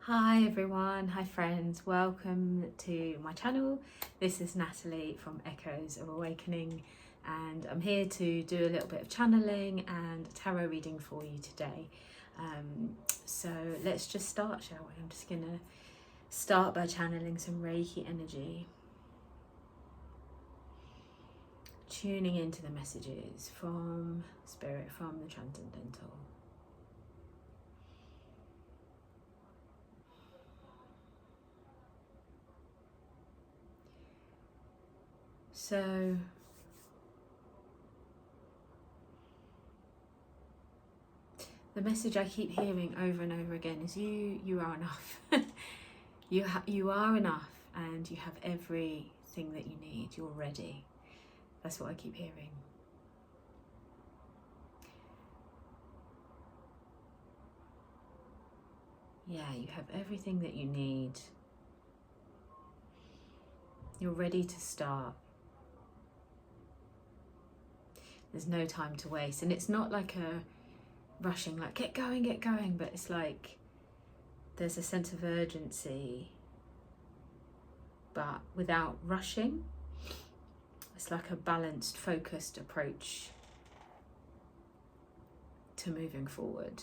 Hi everyone, hi friends, welcome to my channel. This is Natalie from Echoes of Awakening, and I'm here to do a little bit of channeling and tarot reading for you today. So let's just start, shall we? I'm just gonna start by channeling some Reiki energy, tuning into the messages from Spirit, from the Transcendental. So the message I keep hearing over and over again is you are enough. You are enough, and you have everything that you need. You're ready. That's what I keep hearing. Yeah, you have everything that you need. You're ready to start. There's no time to waste, and it's not like a rushing, like get going, but it's like there's a sense of urgency, but without rushing. It's like a balanced, focused approach to moving forward.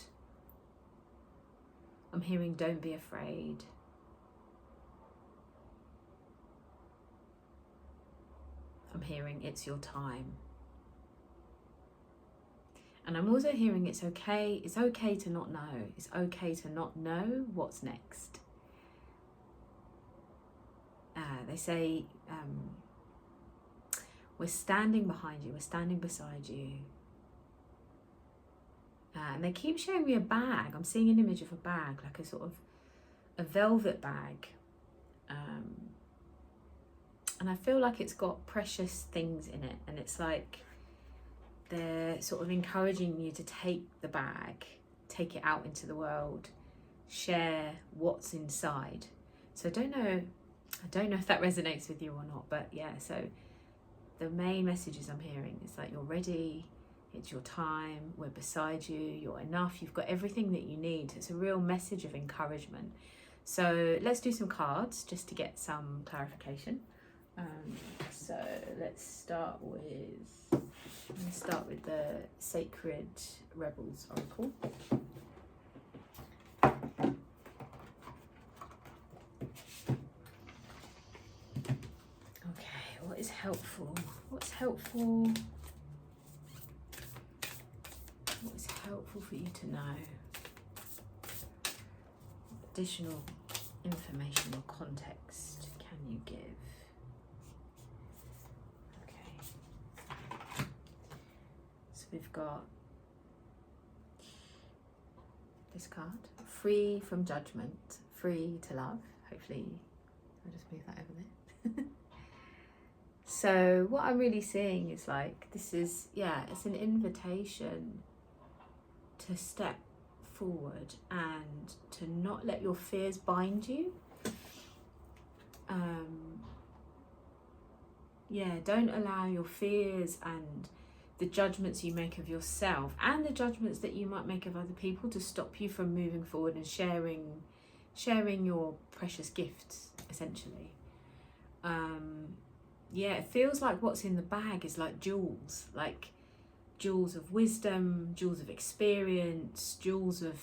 I'm hearing don't be afraid. I'm hearing it's your time. And I'm also hearing it's okay to not know. It's okay to not know what's next. They say we're standing behind you, we're standing beside you. And they keep showing me a bag. I'm seeing an image of a bag, like a sort of a velvet bag. And I feel like it's got precious things in it. And it's like they're sort of encouraging you to take the bag, take it out into the world, share what's inside. So I don't know if that resonates with you or not, but yeah, so the main messages I'm hearing is like you're ready, it's your time, we're beside you, you're enough, you've got everything that you need. It's a real message of encouragement. So let's do some cards just to get some clarification. So let's start with the Sacred Rebels Oracle. Okay, what is helpful? What's helpful? What is helpful for you to know? What additional information or context can you give? Okay. So we've got this card, free from judgment, free to love. Hopefully, I'll just move that over there. So what I'm really seeing is like, this is, yeah, it's an invitation to step forward and to not let your fears bind you. Yeah, don't allow your fears and the judgments you make of yourself and the judgments that you might make of other people to stop you from moving forward and sharing your precious gifts, essentially. Yeah, it feels like what's in the bag is like jewels of wisdom, jewels of experience, jewels of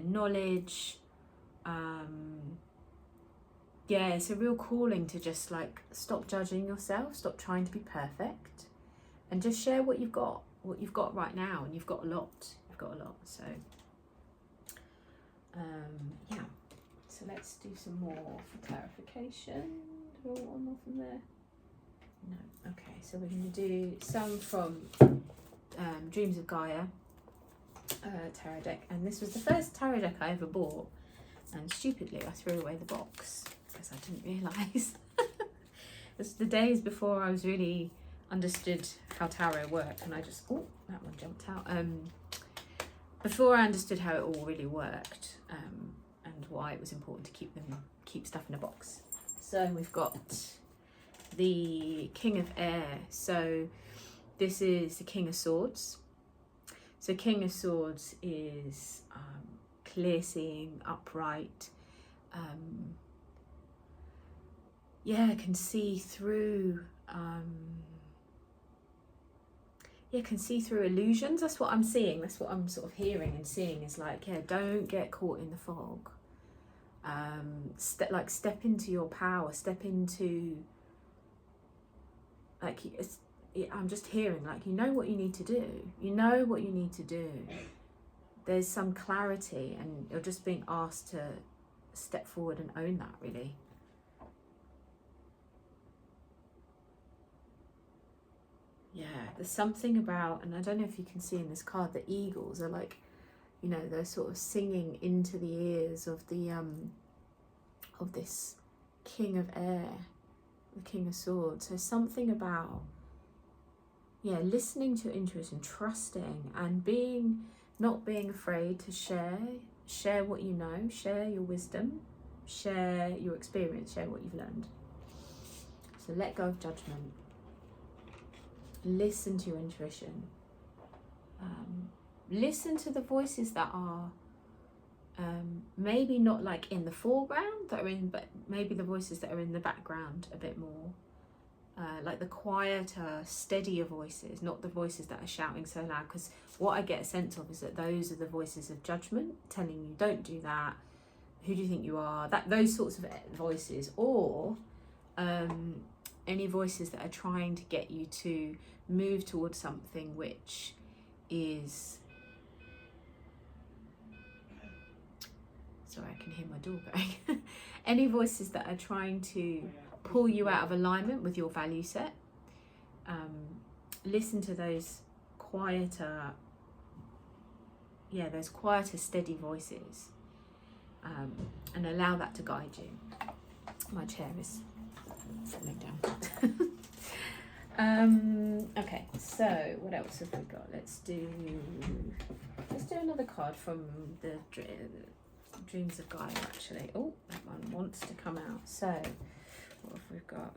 knowledge. Yeah, it's a real calling to just like stop judging yourself, stop trying to be perfect, and just share what you've got right now. And you've got a lot. So yeah, so let's do some more for clarification. One more from there? No. Okay, so we're going to do some from Dreams of Gaia tarot deck, and this was the first tarot deck I ever bought, and stupidly I threw away the box because I didn't realise. It's the days before I was really understood how tarot worked, and I just, oh, that one jumped out. Before I understood how it all really worked, and why it was important to keep stuff in a box. So we've got the King of Air. So this is the King of Swords. So King of Swords is clear seeing, upright, yeah, can see through, yeah, can see through illusions. That's what I'm seeing. That's what I'm sort of hearing and seeing, is like, yeah, don't get caught in the fog. Step into your power, step into, like, I'm just hearing, like, you know what you need to do. You know what you need to do. There's some clarity, and you're just being asked to step forward and own that, really. Yeah, there's something about, and I don't know if you can see in this card, the eagles are like, you know, they're sort of singing into the ears of the of this king of air, the king of swords. So something about, yeah, listening to intuition, trusting, and not being afraid to share what you know, share your wisdom, share your experience, share what you've learned. So let go of judgment. Listen to your intuition. Listen to the voices that are maybe not like in the foreground, but maybe the voices that are in the background a bit more. Like the quieter, steadier voices, not the voices that are shouting so loud. Because what I get a sense of is that those are the voices of judgment, telling you don't do that. Who do you think you are? Those sorts of voices, or any voices that are trying to get you to move towards something which is, sorry, I can hear my door going. Any voices that are trying to pull you out of alignment with your value set. Listen to those quieter, steady voices, and allow that to guide you. My chair is falling down. Okay, so what else have we got? Let's do another card from the Dreams of Gaia, actually. Oh, that one wants to come out. So what have we got?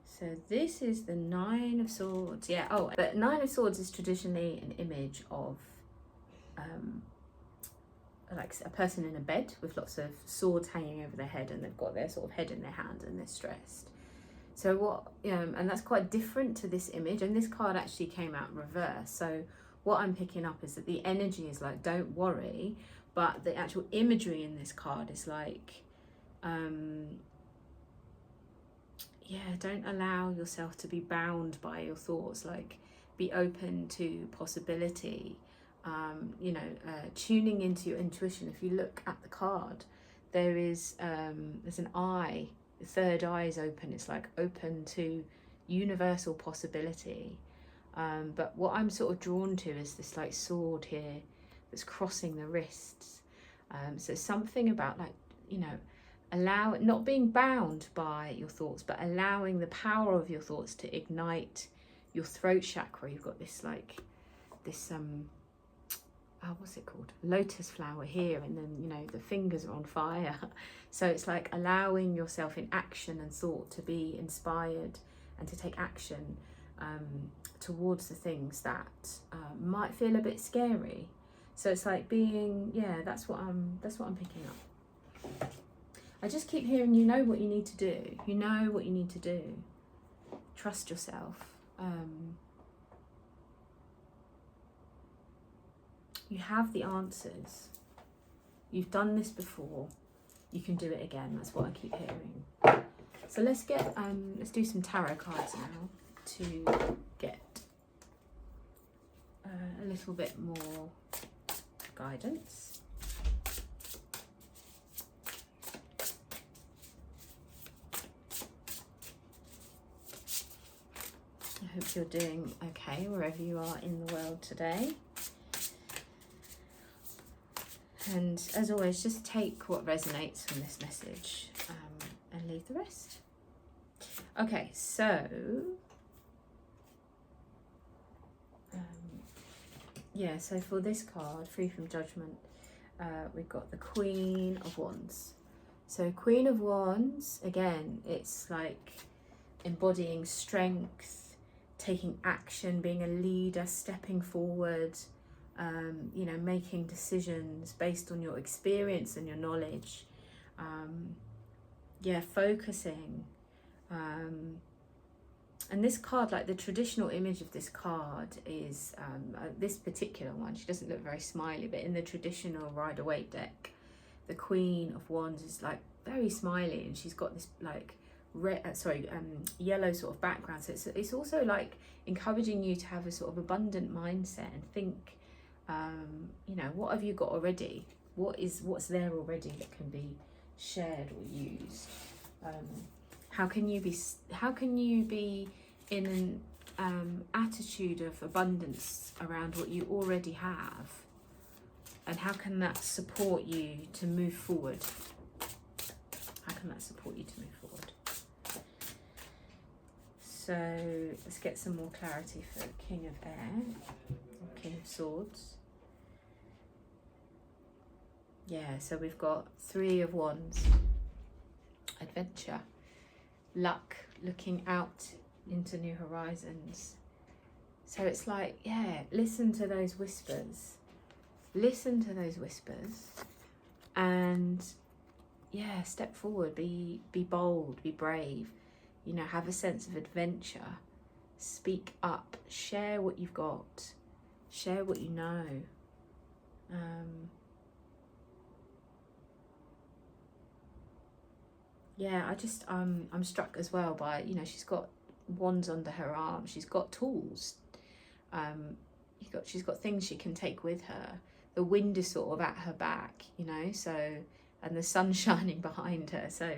So this is the Nine of Swords. Yeah, oh, but Nine of Swords is traditionally an image of like a person in a bed with lots of swords hanging over their head, and they've got their sort of head in their hand and they're stressed. So what, and that's quite different to this image, and this card actually came out reverse. So what I'm picking up is that the energy is like, don't worry, but the actual imagery in this card is like, don't allow yourself to be bound by your thoughts, like be open to possibility, tuning into your intuition. If you look at the card, there's an eye, the third eye is open. It's like open to universal possibility. But what I'm sort of drawn to is this like sword here that's crossing the wrists. So something about like, not being bound by your thoughts, but allowing the power of your thoughts to ignite your throat chakra. You've got this like this what's it called, lotus flower here, and then the fingers are on fire. So it's like allowing yourself in action and thought to be inspired and to take action towards the things that might feel a bit scary. So it's like being, that's what I'm picking up. I just keep hearing, you know what you need to do. You know what you need to do. Trust yourself. You have the answers. You've done this before. You can do it again. That's what I keep hearing. So let's do some tarot cards now to get a little bit more guidance. I hope you're doing okay wherever you are in the world today. And as always, just take what resonates from this message and leave the rest. Okay, so so for this card, Free from Judgment, we've got the Queen of Wands. So Queen of Wands, again, it's like embodying strength, taking action, being a leader, stepping forward, you know, making decisions based on your experience and your knowledge. Yeah, focusing. And this card, like the traditional image of this card is this particular one. She doesn't look very smiley, but in the traditional Rider-Waite deck, the Queen of Wands is like very smiley, and she's got this like yellow sort of background. So it's also like encouraging you to have a sort of abundant mindset and think, you know, what have you got already? What's there already that can be shared or used? How can you be in an attitude of abundance around what you already have, and how can that support you to move forward? How can that support you to move forward? So let's get some more clarity for King of Air, King of Swords. Yeah, so we've got Three of Wands, adventure, luck, looking out into new horizons. So it's like, yeah, listen to those whispers, and yeah, step forward, be bold, be brave, you know, have a sense of adventure, speak up, share what you've got, share what you know. Yeah, I'm struck as well by, you know, she's got wands under her arm, she's got tools, she's got things she can take with her. The wind is sort of at her back, you know, so, and the sun's shining behind her, so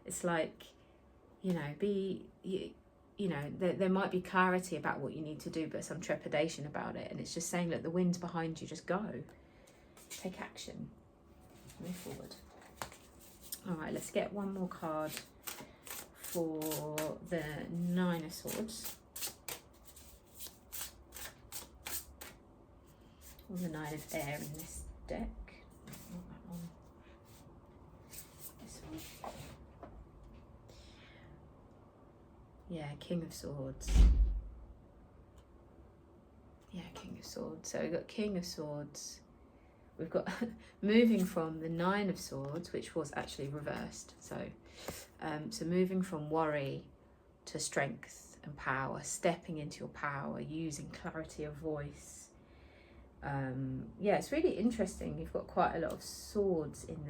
it's like, you know, you know, there might be clarity about what you need to do, but some trepidation about it, and it's just saying, look, the wind's behind you, just go, take action, move forward. All right, let's get one more card for the Nine of Swords. Or the Nine of Air in this deck. Not that one. This one. Yeah, King of Swords. Yeah, King of Swords. So we've got King of Swords. We've got moving from the Nine of Swords, which was actually reversed. So, so moving from worry to strength and power, stepping into your power, using clarity of voice. Yeah, it's really interesting. You've got quite a lot of swords in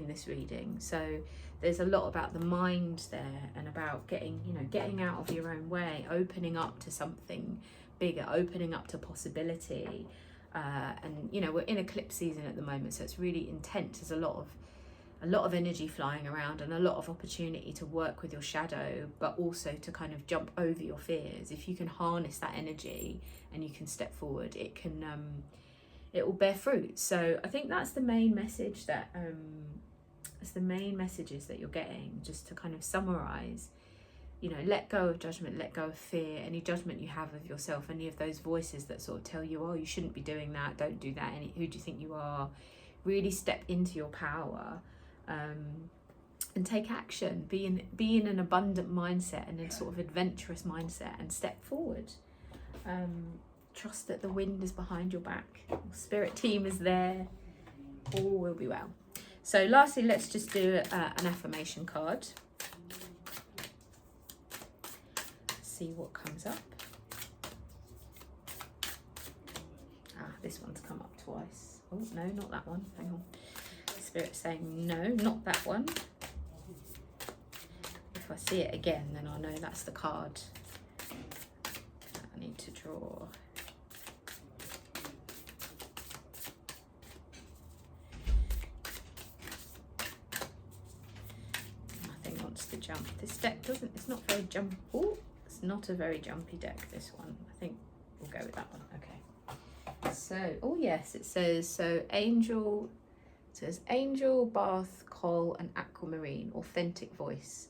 this reading. So there's a lot about the mind there, and about getting out of your own way, opening up to something bigger, opening up to possibility. And you know, we're in eclipse season at the moment, so it's really intense. There's a lot of energy flying around, and a lot of opportunity to work with your shadow, but also to kind of jump over your fears. If you can harness that energy and you can step forward, it will bear fruit. So I think that's the main message that it's the main messages that you're getting. Just to kind of summarize, you know, let go of judgment, let go of fear, any judgment you have of yourself, any of those voices that sort of tell you, oh, you shouldn't be doing that, don't do that, who do you think you are? Really step into your power, and take action, be in an abundant mindset and a sort of adventurous mindset, and step forward. Trust that the wind is behind your back, spirit team is there, all will be well. So lastly, let's just do an affirmation card. See what comes up. This one's come up twice. Oh no, not that one, hang on. Spirit saying no, not that one. If I see it again, then I'll know that's the card that I need to draw. Nothing wants to jump. This deck it's not very jump. Oh, it's not a very jumpy deck, this one. I think we'll go with that one. Okay. So, oh yes, it says, so Angel, it says Angel, Bath, Coal and Aquamarine, authentic voice.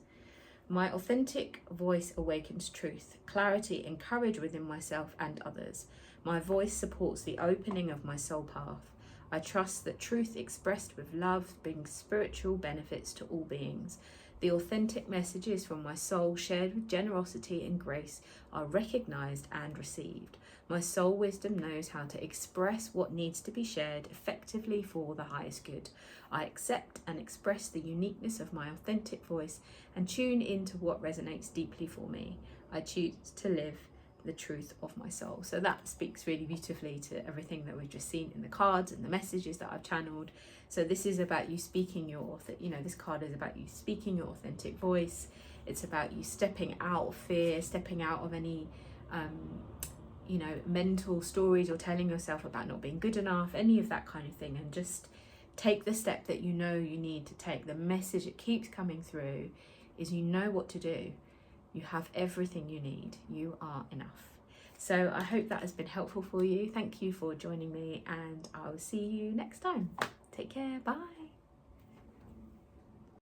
My authentic voice awakens truth, clarity and courage within myself and others. My voice supports the opening of my soul path. I trust that truth expressed with love brings spiritual benefits to all beings. The authentic messages from my soul, shared with generosity and grace, are recognized and received. My soul wisdom knows how to express what needs to be shared effectively for the highest good. I accept and express the uniqueness of my authentic voice and tune into what resonates deeply for me. I choose to live the truth of my soul. So that speaks really beautifully to everything that we've just seen in the cards and the messages that I've channeled. So this is about you speaking your, this card is about you speaking your authentic voice. It's about you stepping out of fear, stepping out of any mental stories or telling yourself about not being good enough, any of that kind of thing, and just take the step that you know you need to take. The message that keeps coming through is you know what to do. You have everything you need. You are enough. So I hope that has been helpful for you. Thank you for joining me, and I'll see you next time. Take care. Bye.